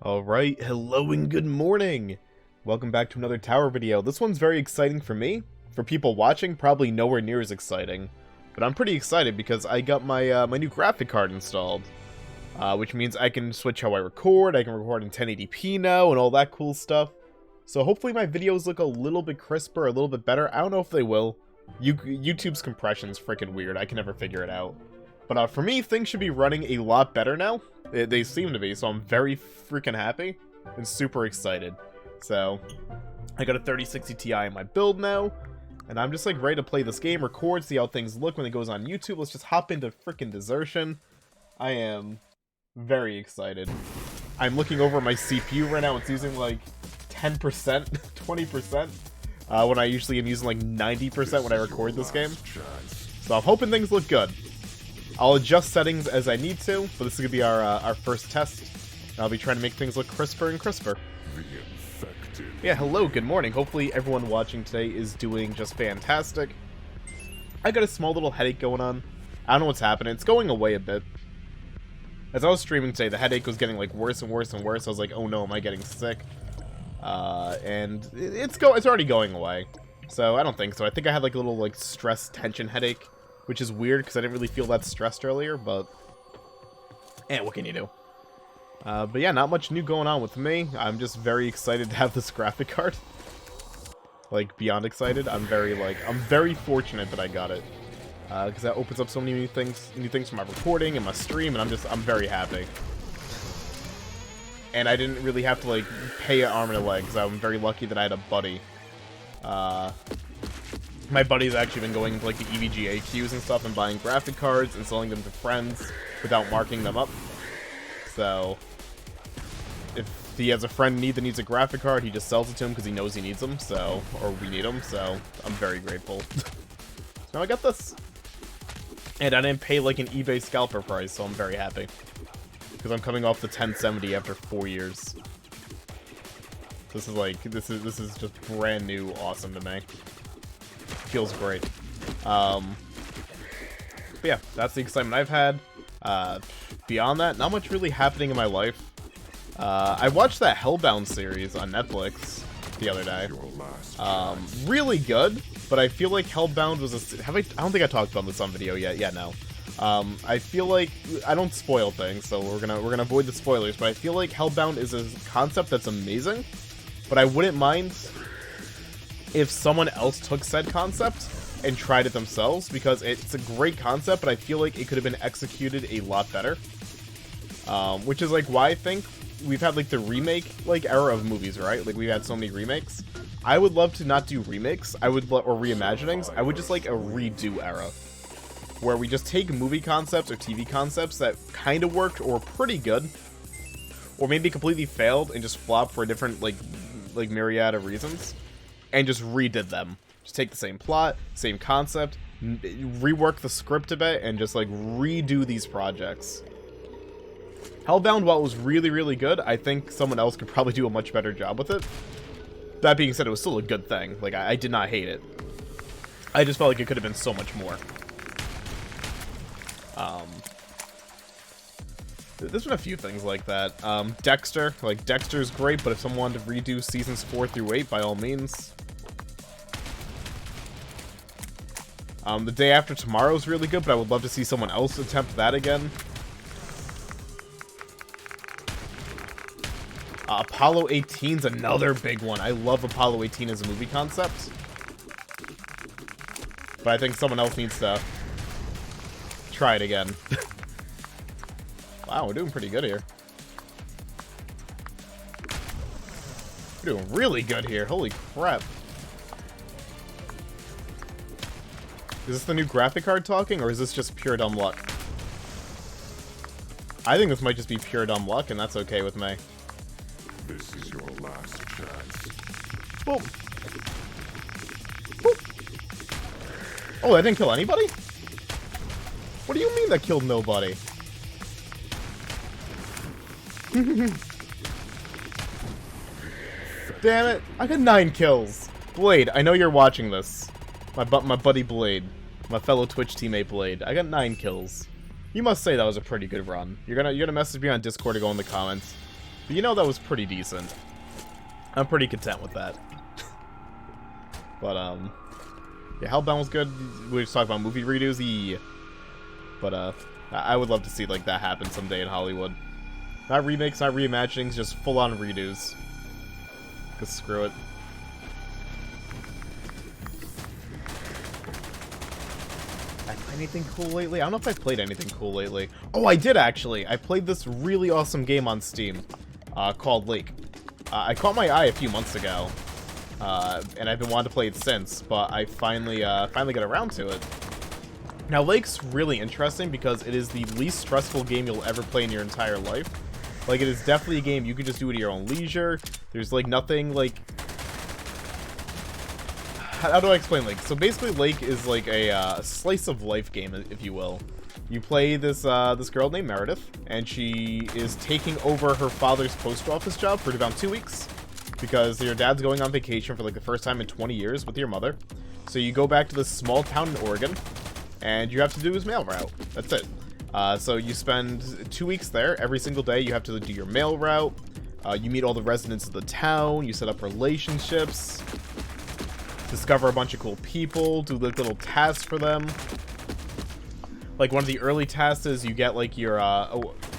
Alright, hello and good morning! Welcome back to another tower video. This one's very exciting for me. For people watching, probably nowhere near as exciting. But I'm pretty excited because I got my my new graphic card installed. Which means I can switch how I record, I can record in 1080p now, and all that cool stuff. So hopefully my videos look a little bit crisper, a little bit better. I don't know if they will. YouTube's compression's freaking weird, I can never figure it out. But for me, things should be running a lot better now. They seem to be, so I'm very freaking happy and super excited. So, I got a 3060 Ti in my build now, and I'm just like ready to play this game, record, see how things look when it goes on YouTube. Let's just hop into freaking desertion. I am very excited. I'm looking over my CPU right now. It's using like 10%, 20%, when I usually am using like 90% when I record this game. So I'm hoping things look good. I'll adjust settings as I need to, but this is going to be our first test. I'll be trying to make things look crisper and crisper. Yeah, hello, good morning. Hopefully everyone watching today is doing just fantastic. I got a small little headache going on. I don't know what's happening. It's going away a bit. As I was streaming today, the headache was getting like worse and worse and worse. I was like, oh no, am I getting sick? And it's already going away. So I don't think so. I think I had like a little like stress tension headache, which is weird because I didn't really feel that stressed earlier, but what can you do? But yeah, not much new going on with me. I'm just very excited to have this graphic card. Like, beyond excited. I'm very fortunate that I got it. Because that opens up so many new things for my recording and my stream, and I'm very happy. And I didn't really have to, like, pay an arm and a leg, because I'm very lucky that I had a buddy. My buddy's actually been going to, like, the EVGA queues and stuff and buying graphic cards and selling them to friends without marking them up. So, if he has a friend that needs a graphic card, he just sells it to him because he knows he needs them, so, or we need them, so I'm very grateful. So I got this. And I didn't pay like an eBay scalper price, so I'm very happy. Because I'm coming off the 1070 after 4 years. This is like, this is just brand new awesome to me. Feels great. But yeah, that's the excitement I've had. Beyond that, not much really happening in my life. I watched that Hellbound series on Netflix the other day. Really good, but I feel like Hellbound was I don't think I talked about this on video yet. Yeah, no. I feel like I don't spoil things, so we're gonna avoid the spoilers. But I feel like Hellbound is a concept that's amazing, but I wouldn't mind if someone else took said concept and tried it themselves, because it's a great concept, but I feel like it could have been executed a lot better. Which is like why I think we've had like the remake like era of movies, right? Like we've had so many remakes. I would love to not do remakes. Or reimaginings. I would just like a redo era, where we just take movie concepts or TV concepts that kind of worked or pretty good, or maybe completely failed and just flopped for a different like myriad of reasons, and just redid them. Just take the same plot, same concept, rework the script a bit, and just like redo these projects. Hellbound, while it was really, really good, I think someone else could probably do a much better job with it. That being said, it was still a good thing. Like, I did not hate it. I just felt like it could have been so much more. There's been a few things like that. Dexter. Like, Dexter's great, but if someone wanted to redo seasons 4 through 8, by all means. The Day After Tomorrow is really good, but I would love to see someone else attempt that again. Apollo 18's another big one. I love Apollo 18 as a movie concept. But I think someone else needs to try it again. Wow, we're doing pretty good here. We're doing really good here. Holy crap. Is this the new graphic card talking, or is this just pure dumb luck? I think this might just be pure dumb luck, and that's okay with me. This is your last chance. Boom. Boom. Oh, that didn't kill anybody? What do you mean that killed nobody? Damn it. I got 9 kills. Blade, I know you're watching this. My buddy Blade. My fellow Twitch teammate Blade. I got 9 kills. You must say that was a pretty good run. You're gonna message me on Discord or go in the comments. But you know, that was pretty decent. I'm pretty content with that. But, yeah, Hellbound was good. We were just talking about movie redos. But, I would love to see, like, that happen someday in Hollywood. Not remakes, not reimaginings, just full-on redos. Because screw it. I played anything cool lately? I don't know if I played anything cool lately. Oh, I did, actually! I played this really awesome game on Steam, called Lake. I caught my eye a few months ago, and I've been wanting to play it since, but I finally got around to it. Now, Lake's really interesting because it is the least stressful game you'll ever play in your entire life. Like, it is definitely a game you can just do at your own leisure. There's, like, nothing, like... How do I explain Lake? So basically, Lake is like a slice-of-life game, if you will. You play this this girl named Meredith, and she is taking over her father's post office job for about 2 weeks. Because your dad's going on vacation for, like, the first time in 20 years with your mother. So you go back to this small town in Oregon, and you have to do his mail route. That's it. So you spend 2 weeks there. Every single day you have to do your mail route. You meet all the residents of the town. You set up relationships. Discover a bunch of cool people. Do like little tasks for them. Like, one of the early tasks is you get, like, your,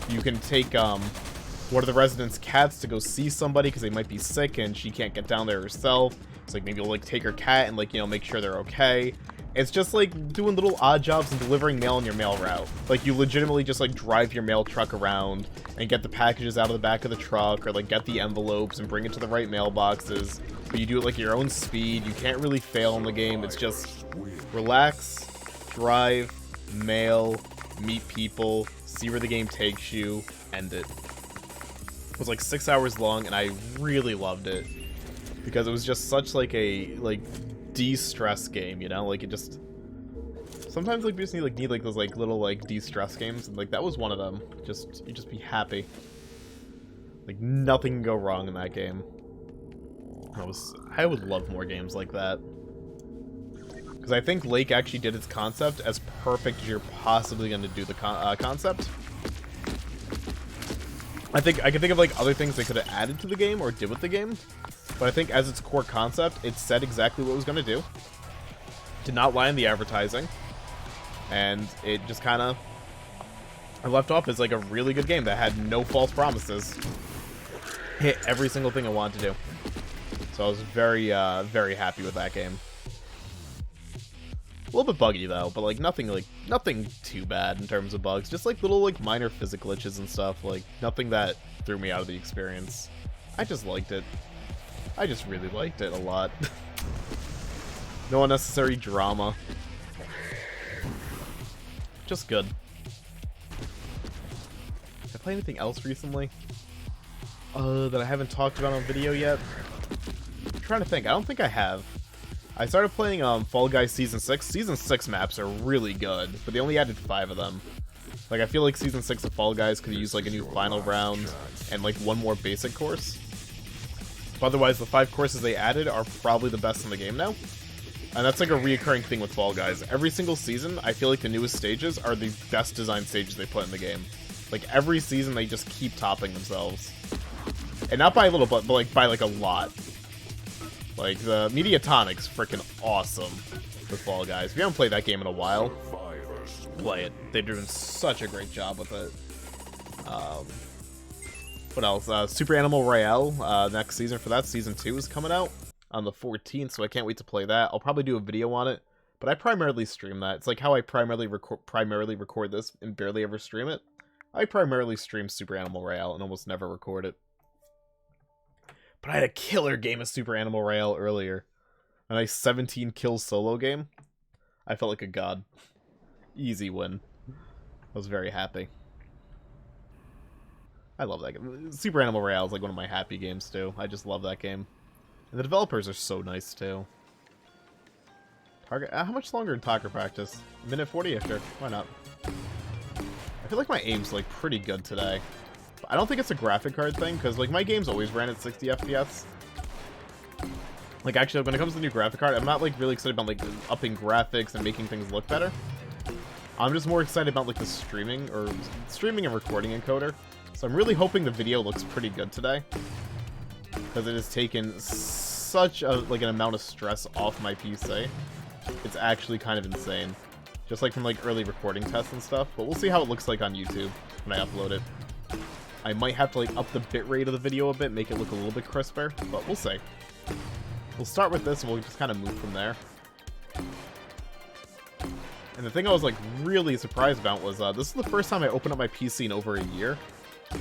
you can take, one of the residents' cats to go see somebody because they might be sick and she can't get down there herself. So, like, maybe you'll, like, take her cat and, like, you know, make sure they're okay. It's just, like, doing little odd jobs and delivering mail on your mail route. Like, you legitimately just, like, drive your mail truck around and get the packages out of the back of the truck, or, like, get the envelopes and bring it to the right mailboxes. But you do it, like, your own speed. You can't really fail in the game. It's just relax, drive, mail, meet people, see where the game takes you, end it. It was, like, 6 hours long, and I really loved it. Because it was just such, like, a, like, de-stress game, you know? Like, it just... Sometimes, like, we just need those, like, little, like, de-stress games, and, like, that was one of them. You just be happy. Like, nothing can go wrong in that game. I would love more games like that. Because I think Lake actually did its concept as perfect as you're possibly going to do the concept. I can think of, like, other things they could have added to the game or did with the game. But I think as its core concept, it said exactly what it was going to do. Did not lie in the advertising. And it just kind of left off as, like, a really good game that had no false promises. Hit every single thing I wanted to do. So I was very, very happy with that game. A little bit buggy, though, but, like, nothing too bad in terms of bugs. Just, like, little, like, minor physical glitches and stuff. Like, nothing that threw me out of the experience. I just liked it. I just really liked it a lot. No unnecessary drama. Just good. Did I play anything else recently? That I haven't talked about on video yet? I'm trying to think. I don't think I have. I started playing Fall Guys Season 6. Season 6 maps are really good, but they only added 5 of them. Like, I feel like Season 6 of Fall Guys could use, like, a new final round and, like, one more basic course. But otherwise, the 5 courses they added are probably the best in the game now. And that's, like, a reoccurring thing with Fall Guys. Every single season, I feel like the newest stages are the best designed stages they put in the game. Like, every season, they just keep topping themselves. And not by a little, but like, by, like, a lot. Like, the Mediatonic's freaking awesome with Fall Guys. If you haven't played that game in a while, play it. They're doing such a great job with it. What else? Super Animal Royale, next season for that, Season 2 is coming out on the 14th, so I can't wait to play that. I'll probably do a video on it, but I primarily stream that. It's like how I primarily record this and barely ever stream it. I primarily stream Super Animal Royale and almost never record it. But I had a killer game of Super Animal Royale earlier. A nice 17 kill solo game. I felt like a god. Easy win. I was very happy. I love that game. Super Animal Royale is like one of my happy games too. I just love that game. And the developers are so nice too. Target. How much longer in Talker practice? Minute 40? Sure. Why not? I feel like my aim's like pretty good today. I don't think it's a graphic card thing, because, like, my games always ran at 60 FPS. Like, actually, when it comes to the new graphic card, I'm not, like, really excited about, like, upping graphics and making things look better. I'm just more excited about, like, the streaming and recording encoder. So So I'm really hoping the video looks pretty good today, because it has taken such a an amount of stress off my PC. It's actually kind of insane. Just like from like early recording tests and stuff, but we'll see how it looks like on YouTube when I upload it. I might have to like up the bitrate of the video a bit, make it look a little bit crisper, but we'll see. We'll start with this and we'll just kind of move from there. And the thing I was like really surprised about was this is the first time I opened up my PC in over a year.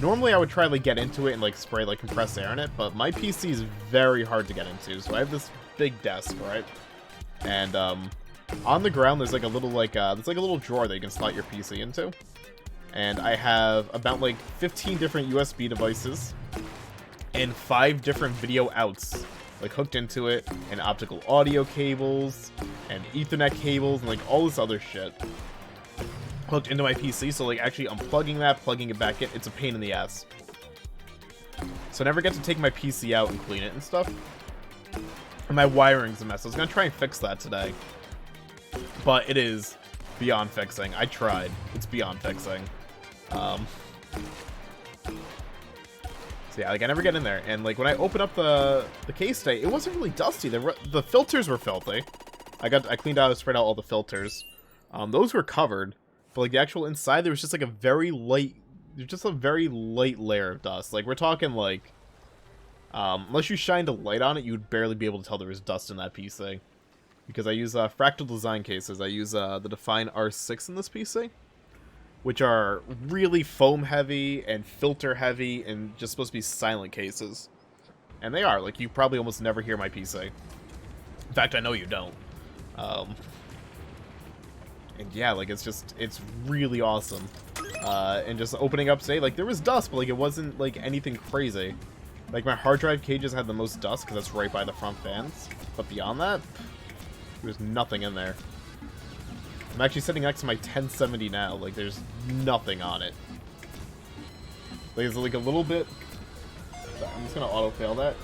Normally I would try to like get into it and like spray like compressed air in it, but my PC is very hard to get into. So I have this big desk, right? And on the ground there's like a little there's like a little drawer that you can slot your PC into. And I have about like 15 different USB devices and 5 different video outs like hooked into it, and optical audio cables and Ethernet cables and like all this other shit hooked into my PC. So like actually unplugging that, plugging it back in, it's a pain in the ass. So I never get to take my PC out and clean it and stuff. And my wiring's a mess. I was gonna try and fix that today, but it is beyond fixing. I tried. It's beyond fixing. So yeah, like I never get in there, and like when I open up the case today, it wasn't really dusty. The filters were filthy. I cleaned out and spread out all the filters. Those were covered, but like the actual inside, there was just like a very light layer of dust. Like we're talking like, unless you shined a light on it, you'd barely be able to tell there was dust in that PC. Because I use fractal design cases. I use the Define R6 in this PC, which are really foam heavy and filter heavy and just supposed to be silent cases. And they are. Like, you probably almost never hear my PC. In fact, I know you don't. And yeah, like, it's really awesome. And just opening up today, like, there was dust, but, like, it wasn't, like, anything crazy. Like, my hard drive cages had the most dust, because that's right by the front fans. But beyond that, there's nothing in there. I'm actually sitting next to my 1070 now. Like, there's nothing on it. Like, there's like a little bit... I'm just gonna auto-fail that.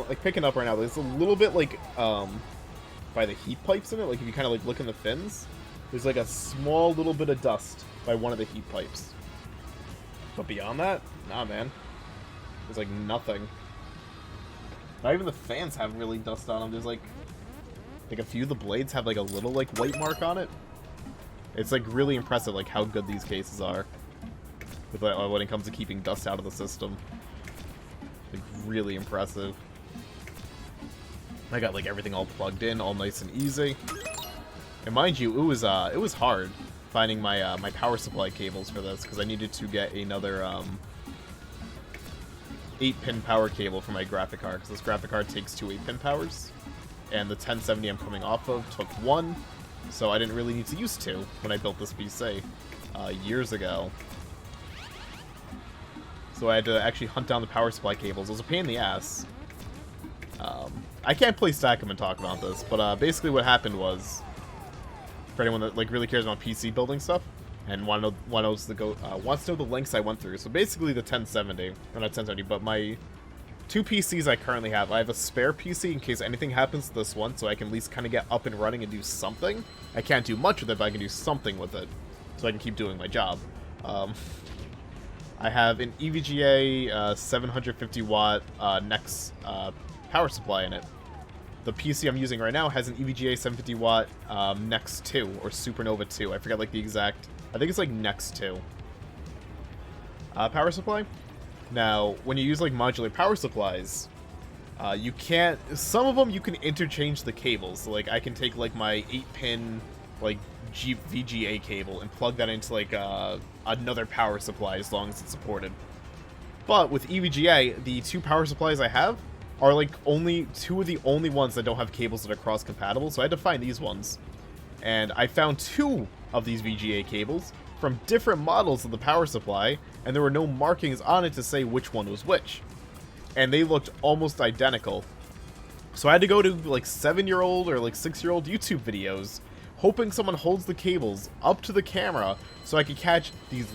Like, picking up right now, there's a little bit, like, by the heat pipes in it. Like, if you kind of, like, look in the fins, there's, like, a small little bit of dust by one of the heat pipes. But beyond that, nah, man. There's, like, nothing. Not even the fans have really dust on them. There's, like a few of the blades have, like, a little, like, white mark on it. It's, like, really impressive, like, how good these cases are. With, like, when it comes to keeping dust out of the system. Like, really impressive. I got, like, everything all plugged in, all nice and easy. And mind you, it was hard finding my, my power supply cables for this, because I needed to get another, 8-pin power cable for my graphic card, because this graphic card takes 2 8-pin powers. And the 1070 I'm coming off of took 1. So I didn't really need to use 2 when I built this PC years ago. So I had to actually hunt down the power supply cables. It was a pain in the ass. I can't play stack them and talk about this, but basically what happened was, for anyone that like really cares about PC building stuff and wants to know the lengths I went through. So basically the 1070, or not 1070, but my 2 PCs I currently have. I have a spare PC in case anything happens to this one, so I can at least kind of get up and running and do something. I can't do much with it, but I can do something with it, so I can keep doing my job. I have an EVGA 750 watt Nex power supply in it. The PC I'm using right now has an EVGA 750 watt Nex 2, or Supernova 2. I forget like the exact, I think it's like Nex 2 power supply. Now, when you use, like, modular power supplies, you can't... Some of them, you can interchange the cables. So, like, I can take, like, my 8-pin, like, VGA cable and plug that into, like, another power supply as long as it's supported. But with EVGA, the 2 power supplies I have are, like, only 2 of the only ones that don't have cables that are cross-compatible, so I had to find these ones. And I found 2 of these VGA cables from different models of the power supply, and there were no markings on it to say which one was which. And they looked almost identical. So I had to go to like 7-year-old or like 6-year-old YouTube videos, hoping someone holds the cables up to the camera so I could catch these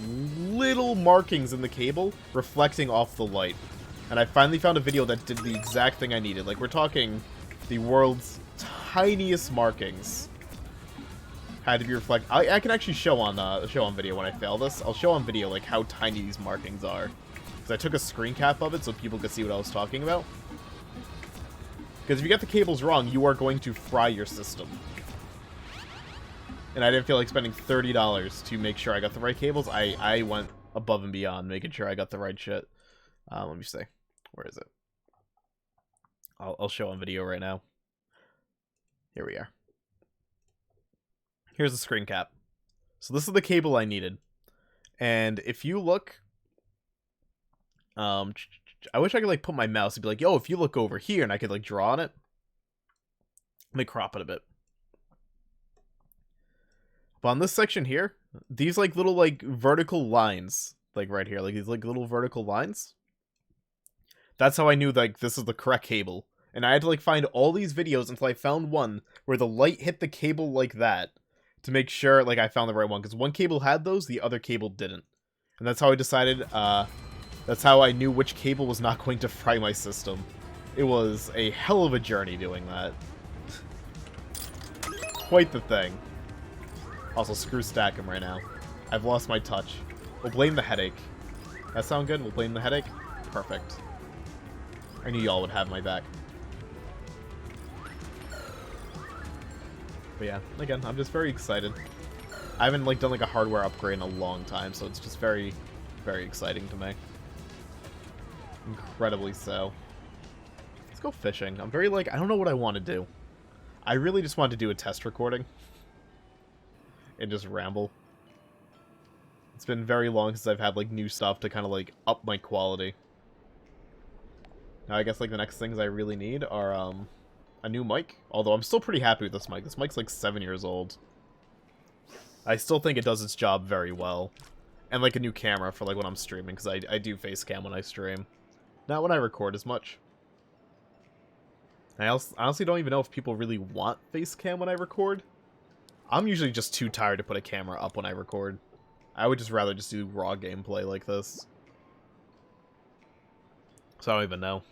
little markings in the cable reflecting off the light. And I finally found a video that did the exact thing I needed. Like, we're talking the world's tiniest markings had to be reflected. I can actually show on video when I fail this. I'll show on video like how tiny these markings are. So I took a screen cap of it so people could see what I was talking about. Because if you get the cables wrong, you are going to fry your system. And I didn't feel like spending $30 to make sure I got the right cables. I went above and beyond making sure I got the right shit. Let me see. Where is it? I'll show on video right now. Here we are. Here's the screen cap. So this is the cable I needed. And if you look... I wish I could, like, put my mouse and be like, yo, if you look over here, and I could, like, draw on it. Let me crop it a bit. But on this section here, these, like, little, like, vertical lines, like, right here, like, these, like, little vertical lines. That's how I knew, like, this is the correct cable. And I had to, like, find all these videos until I found one where the light hit the cable like that to make sure, like, I found the right one. Because one cable had those, the other cable didn't. And that's how I decided, that's how I knew which cable was not going to fry my system. It was a hell of a journey doing that. Quite the thing. Also, screw Stackham right now. I've lost my touch. We'll blame the headache. That sound good? We'll blame the headache? Perfect. I knew y'all would have my back. But yeah, again, I'm just very excited. I haven't, like, done, like, a hardware upgrade in a long time, so it's just very, very exciting to me. Incredibly so. Let's go fishing. I'm very, like, I don't know what I want to do. I really just want to do a test recording. And just ramble. It's been very long since I've had, like, new stuff to kind of, like, up my quality. Now, I guess, like, the next things I really need are, a new mic. Although, I'm still pretty happy with this mic. This mic's, like, 7 years old. I still think it does its job very well. And, like, a new camera for, like, when I'm streaming, because I do face cam when I stream. Not when I record as much. I honestly don't even know if people really want face cam when I record. I'm usually just too tired to put a camera up when I record. I would just rather just do raw gameplay like this. So I don't even know.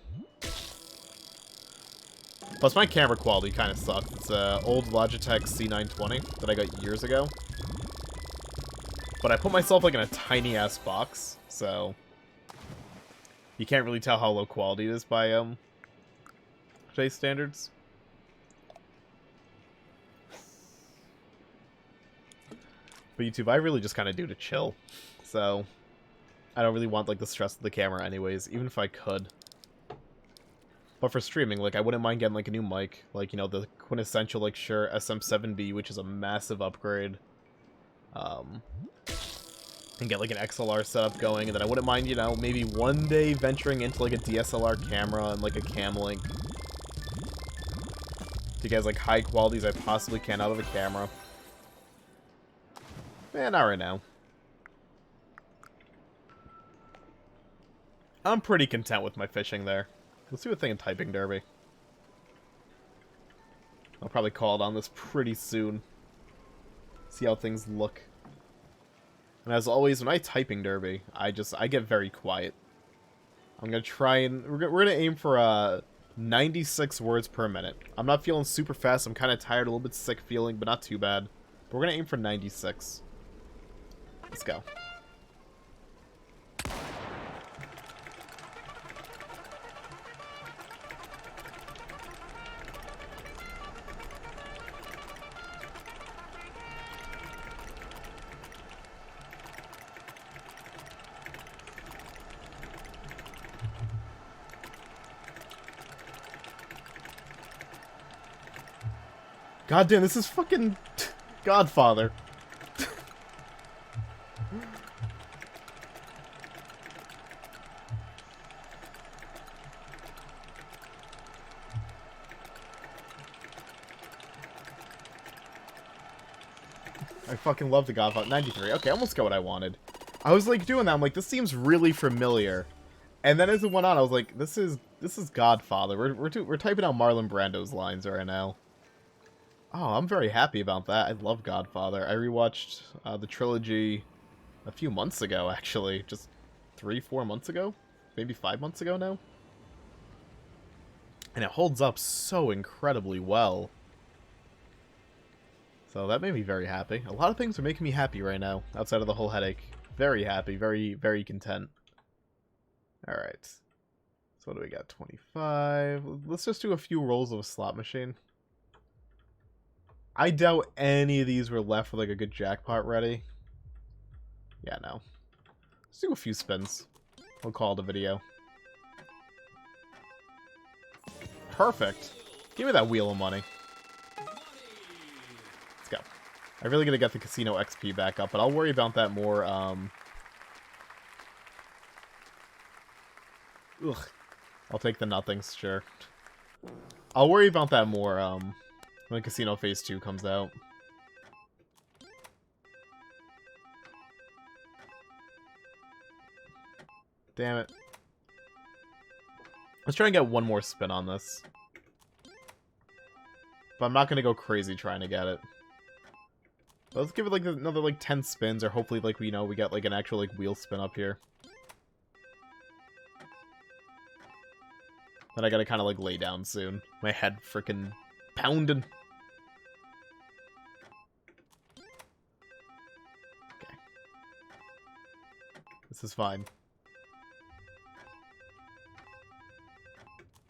Plus, my camera quality kind of sucks. It's an old Logitech C920 that I got years ago. But I put myself, like, in a tiny-ass box, so... You can't really tell how low quality it is by, today's standards. But YouTube, I really just kind of do to chill. So, I don't really want, like, the stress of the camera anyways, even if I could. But for streaming, like, I wouldn't mind getting, like, a new mic. Like, you know, the quintessential, like, Shure SM7B, which is a massive upgrade. And get, like, an XLR setup going. And then I wouldn't mind, you know, maybe one day venturing into, like, a DSLR camera and, like, a cam link. To get as, like, high quality as I possibly can out of the camera. Eh, not right now. I'm pretty content with my fishing there. Let's do a thing in Typing Derby. I'll probably call it on this pretty soon. See how things look. And as always, when I Typing Derby, I get very quiet. I'm gonna try and... We're gonna aim for 96 words per minute. I'm not feeling super fast. I'm kind of tired, a little bit sick feeling, but not too bad. But we're gonna aim for 96. Let's go. God damn, this is fucking Godfather. I fucking love the Godfather. 93. Okay, I almost got what I wanted. I was like doing that. I'm like, this seems really familiar. And then as it went on, I was like, this is Godfather. We're typing out Marlon Brando's lines right now. Oh, I'm very happy about that. I love Godfather. I rewatched the trilogy a few months ago, actually. Just 3-4 months ago? Maybe 5 months ago now? And it holds up so incredibly well. So that made me very happy. A lot of things are making me happy right now, outside of the whole headache. Very happy, very, very content. Alright. So what do we got? 25. Let's just do a few rolls of a slot machine. I doubt any of these were left with like a good jackpot ready. Yeah, no. Let's do a few spins. We'll call it a video. Perfect. Give me that wheel of money. Let's go. I really gotta get the casino XP back up, but I'll worry about that more, Ugh. I'll take the nothings, sure. I'll worry about that more, when Casino Phase 2 comes out. Damn it. Let's try and get one more spin on this. But I'm not gonna go crazy trying to get it. But let's give it like another like 10 spins, or hopefully like we get like an actual like wheel spin up here. Then I gotta kind of like lay down soon. My head freaking pounding. Okay. This is fine.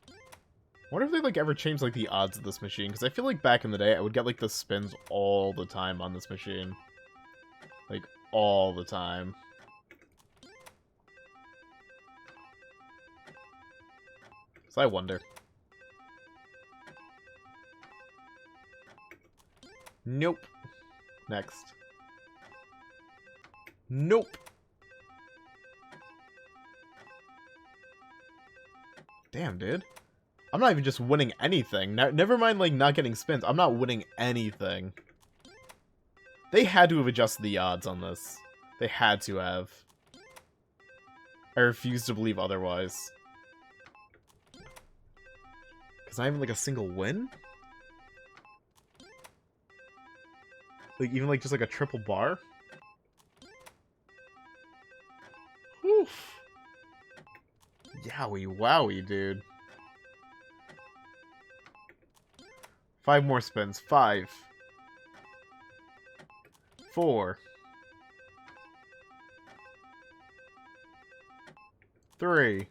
I wonder if they like ever changed like the odds of this machine, because I feel like back in the day I would get like the spins all the time on this machine. Like all the time. So I wonder. Nope. Next. Nope. Damn, dude. I'm not even just winning anything. Never mind, like, not getting spins. I'm not winning anything. They had to have adjusted the odds on this. They had to have. I refuse to believe otherwise. Because not even, like, a single win? Like, even, like, just, like, a triple bar? Oof. Yowie wowie, dude. 5 more spins. 5. 4. 3.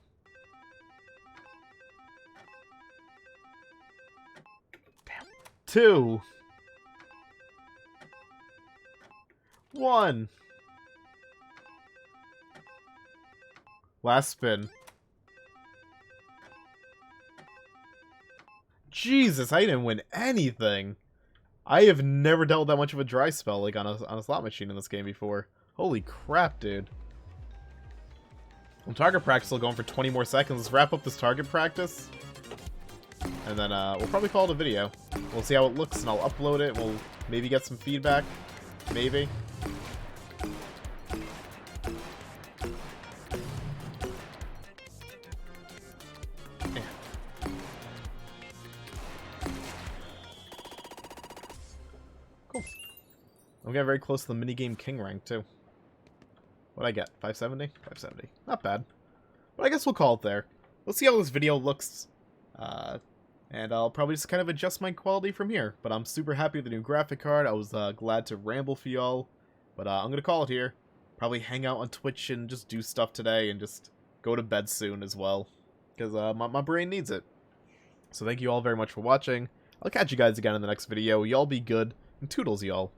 Damn. 2. 1. Last spin. Jesus, I didn't win anything. I have never dealt that much of a dry spell like on a slot machine in this game before. Holy crap, dude. Well, target practice will go on for 20 more seconds. Let's wrap up this target practice. And then we'll probably call it a video. We'll see how it looks and I'll upload it. We'll maybe get some feedback. Maybe. I'm getting very close to the minigame king rank, too. What'd I get? 570? 570. Not bad. But I guess we'll call it there. We'll see how this video looks. And I'll probably just kind of adjust my quality from here. But I'm super happy with the new graphic card. I was glad to ramble for y'all. But I'm going to call it here. Probably hang out on Twitch and just do stuff today. And just go to bed soon as well. Because my brain needs it. So thank you all very much for watching. I'll catch you guys again in the next video. Y'all be good. And toodles, y'all.